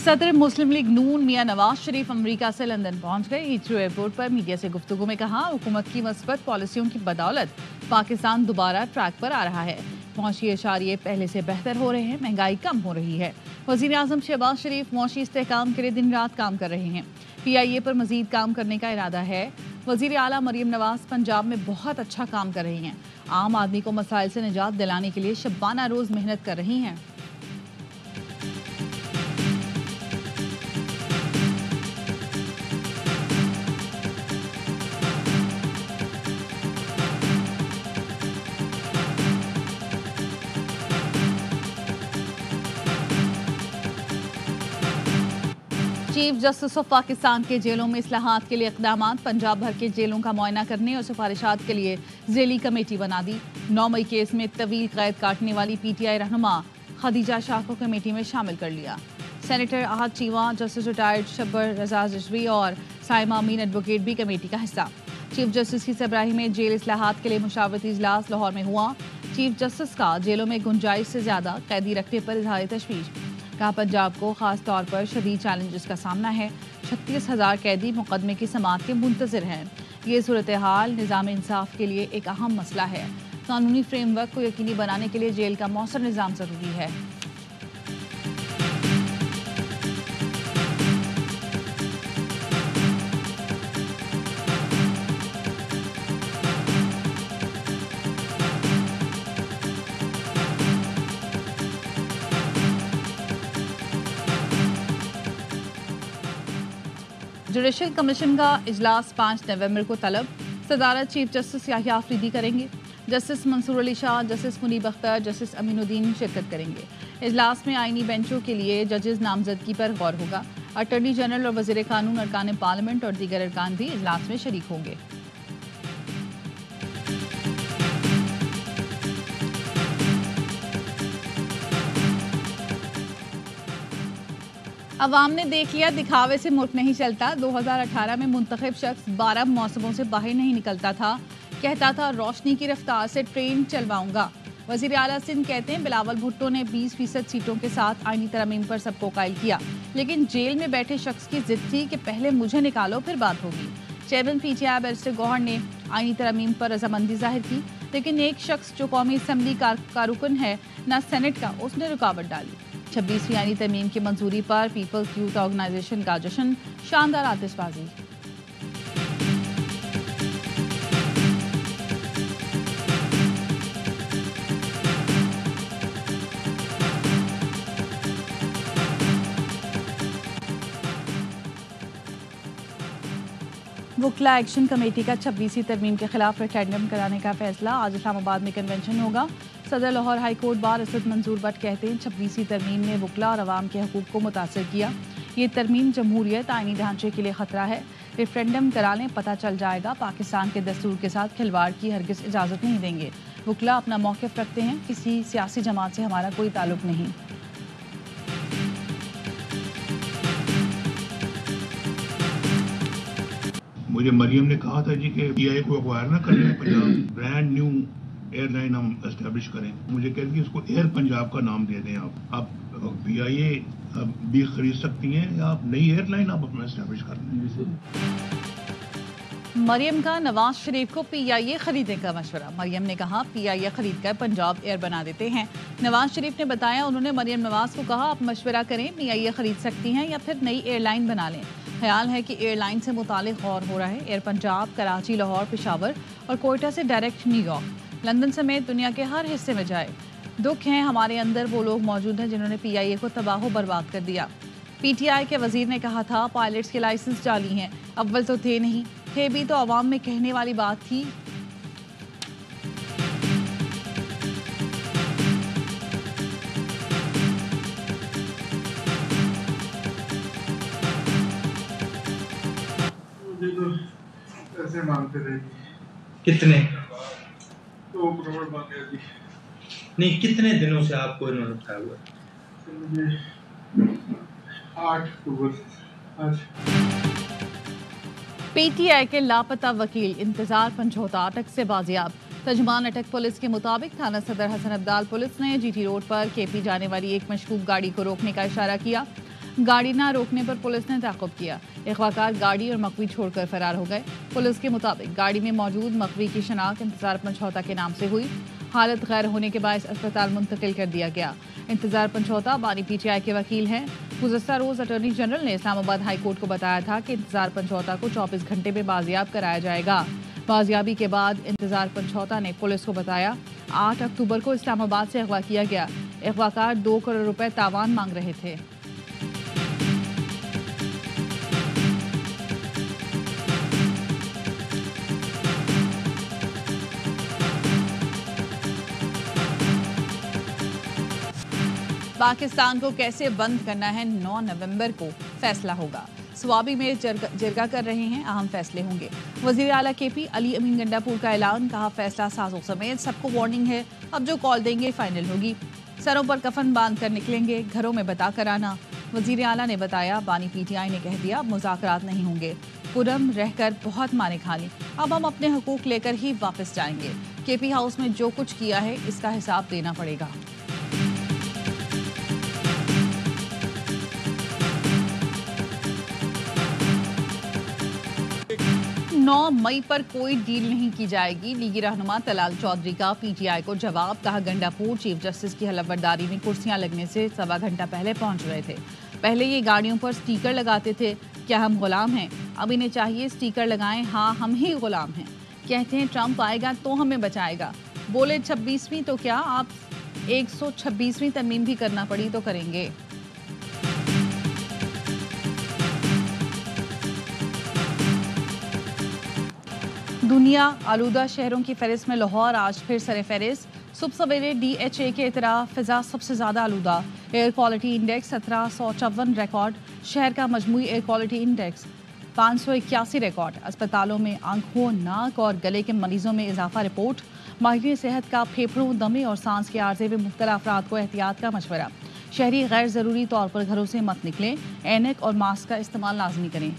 सदर मुस्लिम लीग नून मियां नवाज शरीफ अमेरिका से लंदन पहुंच गए। हीथ्रो एयरपोर्ट पर मीडिया से गुफ्तगू में कहा, हुकूमत की मस्बत पॉलिसियों की बदौलत पाकिस्तान दोबारा ट्रैक पर आ रहा है। मौशी इशारे पहले से बेहतर हो रहे हैं, महंगाई कम हो रही है। वजीर आजम शहबाज शरीफ मौशी इस्तेहकाम के लिए दिन रात काम कर रहे हैं। PIA पर मजीद काम करने का इरादा है। वजीर आला मरियम नवाज पंजाब में बहुत अच्छा काम कर रही हैं। आम आदमी को मसाइल से निजात दिलाने के लिए शबाना रोज मेहनत कर रही हैं। चीफ जस्टिस ऑफ पाकिस्तान के जेलों में इस्लाहात के लिए इक़दाम। पंजाब भर के जेलों का मुआयना करने और सिफारिशात के लिए जेली कमेटी बना दी। 9 मई केस में तवील कैद काटने वाली PTI रहनुमा खदीजा शाह को कमेटी में शामिल कर लिया। Senator Ahad Cheema, justice retired Shabbar Raza Rizvi और साइमा अमीन एडवोकेट भी कमेटी का हिस्सा। चीफ जस्टिस की सरबराही में जेल इस्लाहात के लिए मुशावरती इजलास लाहौर में हुआ। चीफ जस्टिस का जेलों में गुंजाइश से ज्यादा कैदी रखने पर इजहार तशवीश। कहा, पंजाब को खास तौर पर शदीद चैलेंजेस का सामना है। 36,000 कैदी मुकदमे की समाअत के मुंतज़िर हैं। ये सूरत हाल निज़ाम इंसाफ के लिए एक अहम मसला है। कानूनी फ्रेमवर्क को यकीनी बनाने के लिए जेल का मौसर निज़ाम ज़रूरी है। जुडिशल कमीशन का इजलास 5 नवंबर को तलब। सदारत चीफ जस्टिस याहिया अफरीदी करेंगे। Justice Mansoor Ali Shah, justice Munib Akhtar, justice Aminuddin शिरकत करेंगे। इजलास में आईनी बेंचों के लिए जजेस नामजदगी पर गौर होगा। अटॉर्नी जनरल और वजीर कानून, अरकान पार्लियामेंट और दीगर अरकान भी इजलास में शरीक होंगे। अवाम ने देख लिया, दिखावे से मुल्क नहीं चलता। 2018 में मुंतखब शख्स 12 मौसमों से बाहर नहीं निकलता था। कहता था रोशनी की रफ्तार से ट्रेन चलवाऊंगा। वजीर आला सिंध कहते हैं, बिलावल भुट्टो ने 20% सीटों के साथ आईनी तरमीम पर सबको कायल किया, लेकिन जेल में बैठे शख्स की जिद थी कि पहले मुझे निकालो फिर बात होगी। चेयरमैन PTI बैरिस्टर गौहर ने आईनी तरमीम पर रजामंदी जाहिर की, लेकिन एक शख्स जो कौमी असम्बली का रुकन है न सेनेट का, उसने रुकावट डाली। 26वीं आईनी तरमीम की मंजूरी पर पीपल्स यूथ ऑर्गेनाइजेशन का जश्न, शानदार आतिशबाजी। वकला एक्शन कमेटी का 26वीं तरमीम के खिलाफ रेफरेंडम कराने का फैसला। आज इस्लामाबाद में कन्वेंशन होगा। सदर Lahore high court bar Asad मंजूर भट्ट कहते हैं, 26वीं तरमीम ने वकला और अवाम के हकूक़ को मुतासर किया। ये तरमीम जमहूरियत आईनी ढांचे के लिए खतरा है। रेफरेंडम करा लें, पता चल जाएगा। पाकिस्तान के दस्तूर के साथ खिलवाड़ की हरगिज़ इजाज़त नहीं देंगे। वकला अपना मौक़िफ़ रखते हैं, किसी सियासी जमात से हमारा कोई ताल्लुक नहीं। मुझे मरियम ने कहा था जी कि PIA को एक्वायर ना करें, पंजाब ब्रांड न्यू एयरलाइन हम एस्टेब्लिश करें। मुझे कहती है इसको एयर पंजाब का नाम दे दें। आप PIA भी खरीद सकती हैं या आप नई एयरलाइन आप अपना एस्टेब्लिश कर लें। मरियम का नवाज शरीफ को PIA खरीदने का मशवरा। मरियम ने कहा, PIA खरीद कर पंजाब एयर बना देते हैं। नवाज शरीफ ने बताया, उन्होंने मरियम नवाज को कहा, आप मशवरा करें, PIA खरीद सकती हैं या फिर नई एयरलाइन बना लें। ख्याल है कि एयरलाइन से मुतालिक गौर हो रहा है। एयर पंजाब कराची, लाहौर, पेशावर और कोयटा से डायरेक्ट न्यूयॉर्क, लंदन समेत दुनिया के हर हिस्से में जाए। दुख है हमारे अंदर वो लोग मौजूद हैं जिन्होंने PIA को तबाह बर्बाद कर दिया। PTI के वजीर ने कहा था, पायलट्स के लाइसेंस जाली हैं। अव्वल तो थे नहीं, थे भी तो अवाम में कहने वाली बात थी। पैसे मांगते थे। कितने? 2 करोड़ मांगे जी। नहीं, कितने दिनों से आपको इन्होंने उठाया हुआ? मुझे 8 अक्टूबर आज। PTI के लापता वकील इंतजार पंजोता अटक से बाजियाब। तर्जुमान अटक पुलिस के मुताबिक थाना सदर हसन अब्दाल पुलिस ने GT रोड पर KP जाने वाली एक मशकूक गाड़ी को रोकने का इशारा किया। गाड़ी ना रोकने पर पुलिस ने ताक़ुब किया। अगवाकार गाड़ी और मकवी छोड़कर फरार हो गए। पुलिस के मुताबिक गाड़ी में मौजूद मकवी की शनाख्त इंतजार पंचौता के नाम से हुई। हालत गैर होने के बाद अस्पताल मुंतकिल कर दिया गया। इंतजार पंचौता बानी PTI के वकील हैं। गुज़श्ता रोज़ अटॉर्नी जनरल ने इस्लामाबाद हाई कोर्ट को बताया था कि इंतजार पंचौता को 24 घंटे में बाजियाब कराया जाएगा। बाजियाबी के बाद इंतजार पंचौता ने पुलिस को बताया 8 अक्टूबर को इस्लामाबाद से अगवा किया गया। अगवाकार 2 करोड़ रुपए तावान मांग रहे थे। पाकिस्तान को कैसे बंद करना है 9 नवंबर को फैसला होगा। स्वाबी में जिरगा कर रहे हैं, अहम फैसले होंगे। वजीर आला KP अली अमीन गंडापुर का ऐलान, कहा फैसला साजों समेत सबको वार्निंग है, अब जो कॉल देंगे फाइनल होगी। सरों पर कफन बांध कर निकलेंगे, घरों में बता कर आना। वजीर आला ने बताया बानी PTI ने कह दिया मुज़ाकरात नहीं होंगे, पुरम रहकर बहुत माने खा ली, अब हम अपने हकूक लेकर ही वापस जाएंगे। KP हाउस में जो कुछ किया है इसका हिसाब देना पड़ेगा। 9 मई पर कोई डील नहीं की जाएगी। लीगी रहनुमा तलाल चौधरी का PTI को जवाब, कहा गंडापुर चीफ जस्टिस की हलफबरदारी में कुर्सियां लगने से 1.25 घंटा पहले पहुंच गए थे। पहले ये गाड़ियों पर स्टिकर लगाते थे, क्या हम गुलाम हैं? अब इन्हें चाहिए स्टिकर लगाएं, हाँ हम ही गुलाम हैं। कहते हैं ट्रंप आएगा तो हमें बचाएगा, बोले 26वीं तो क्या आप 126वीं तरमीम भी करना पड़ी तो करेंगे। दुनिया आलूदा शहरों की फहरिस्त में लाहौर आज फिर सरे फहरिस्त। सुबह सवेरे DHA के इतराफ़ फिजा सबसे ज़्यादा आलूदा। Air quality index 1754 record. शहर का मजमूई एयर क्वालिटी इंडेक्स 581 रिकॉर्ड। अस्पतालों में आंखों, नाक और गले के मरीजों में इजाफा रिपोर्ट। माहिर सेहत का फेफड़ों, दमे और सांस के आर्जे में मुब्तला अफराद को एहतियात का मशवरा। शहरी गैर ज़रूरी तौर पर घरों से मत निकलें, ऐनक और मास्क का इस्तेमाल लाजमी करें।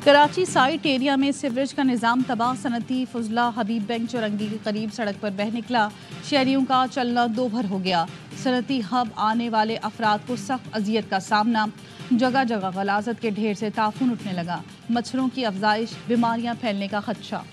कराची साइट एरिया में सीवरेज का निज़ाम तबाह। सनती फुजला हबीब बैंक चौरंगी के करीब सड़क पर बह निकला। शहरियों का चलना दो भर हो गया। सनती हब आने वाले अफराद को सख्त अजियत का सामना। जगह जगह गलाजत के ढेर से ताफून उठने लगा। मच्छरों की अफजाइश, बीमारियां फैलने का खदशा।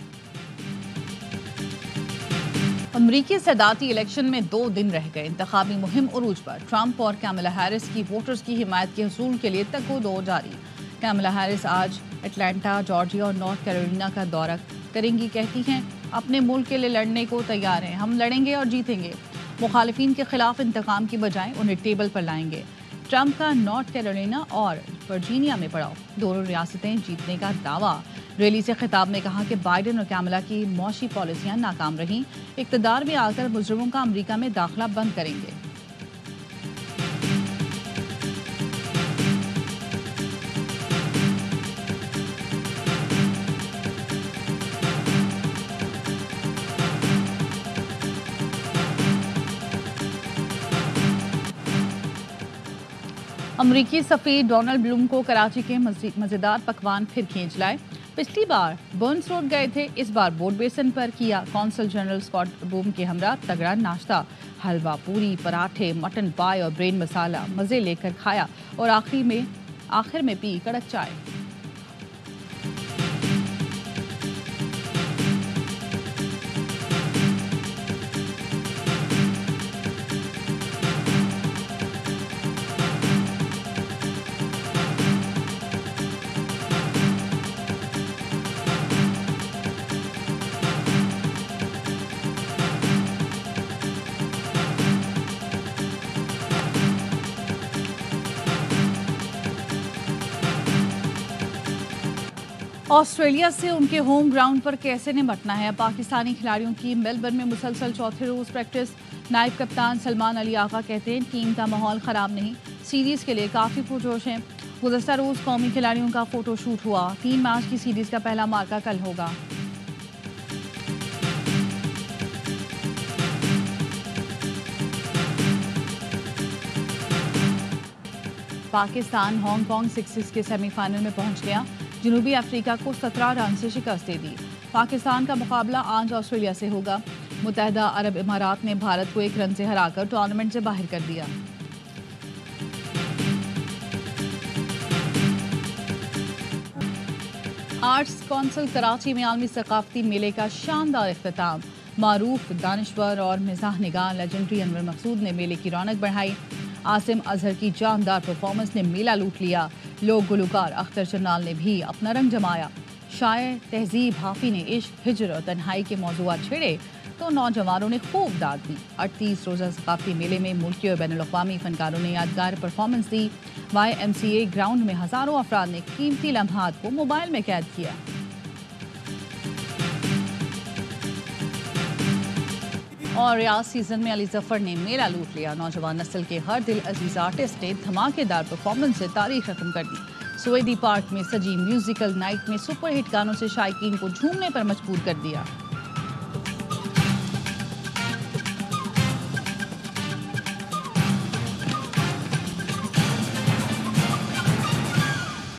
अमरीकी सदाती इलेक्शन में 2 दिन रह गए। इंतखाबी मुहिम उरूज पर। ट्रंप और कैमला हैरिस की वोटर्स की हिमायत के हसूल के लिए तको-दो जारी। कैमला हैरिस आज अटलांटा, जॉर्जिया और नॉर्थ कैरोलिना का दौरा करेंगी। कहती हैं अपने मुल्क के लिए लड़ने को तैयार हैं, हम लड़ेंगे और जीतेंगे। मुखालिफिन के खिलाफ इंतकाम की बजाय उन्हें टेबल पर लाएंगे। ट्रंप का नॉर्थ कैरोलिना और वर्जीनिया में पड़ाव, दोनों रियासतें जीतने का दावा। रैली से खिताब में कहा कि बाइडेन और कैमला की मौशी पॉलिसियां नाकाम रहीं, इक़्तिदार में आकर मुजरिमों का अमरीका में दाखिला बंद करेंगे। अमरीकी सफ़ीर डोनाल्ड ब्लूम को कराची के मज़ेदार पकवान फिर खींच लाए। पिछली बार बर्न्स रोड गए थे, इस बार बोर्ड बेसन पर किया कौंसल जनरल स्कॉट बूम के हमरा तगड़ा नाश्ता। हलवा, पूरी, पराठे, मटन पाई और ब्रेन मसाला मज़े लेकर खाया और आखिर में पी कड़क चाय। ऑस्ट्रेलिया से उनके होम ग्राउंड पर कैसे निपटना है। पाकिस्तानी खिलाड़ियों की मेलबर्न में मुसलसल चौथे रोज प्रैक्टिस। नायब कप्तान सलमान अली आका कहते हैं टीम का माहौल ख़राब नहीं, सीरीज़ के लिए काफ़ी पुरजोश हैं। गुज़श्ता रोज़ कौमी खिलाड़ियों का फ़ोटो शूट हुआ। 3 मार्च की सीरीज़ का पहला मार्का कल होगा। पाकिस्तान हांगकांग सिक्सेस के सेमीफाइनल में पहुंच गया। जनूबी अफ्रीका को 17 रन से शिकस्त दे दी। पाकिस्तान का मुकाबला आज ऑस्ट्रेलिया से होगा। मुत्तहदा अरब इमारात ने भारत को 1 रन से हराकर टूर्नामेंट से बाहर कर दिया। आर्ट्स कौंसिल कराची में आलमी सकाफती मेले का शानदार इख्तिताम। मारूफ दानिश्वर और मिजाह निगाह लेजेंडरी अनवर मकसूद ने मेले की रौनक बढ़ाई। आसिम अजहर की जानदार परफॉर्मेंस ने मेला लूट लिया। लोक गुलकार अख्तर चन्नाल ने भी अपना रंग जमाया। शायर तहजीब हाफी ने इश्क, हिजर और तन्हाई के मौजूआत छेड़े तो नौजवानों ने खूब दाद दी। 38 रोज़ा सकाफती मेले में मुल्की और बैनुल-अक़वामी फनकारों ने यादगार परफॉर्मेंस दी। YMCA ग्राउंड में हज़ारों अफराद ने कीमती लम्हात को मोबाइल में कैद किया। और रियाज सीजन में अली जफर ने मेला लूट लिया। नौजवान नस्ल के हर दिल अजीज आर्टिस्ट ने धमाकेदार परफॉर्मेंस से तारीख रकम कर दी। सुवेदी पार्क में सजी म्यूजिकल नाइट में सुपरहिट गानों से शायकीन को झूमने पर मजबूर कर दिया।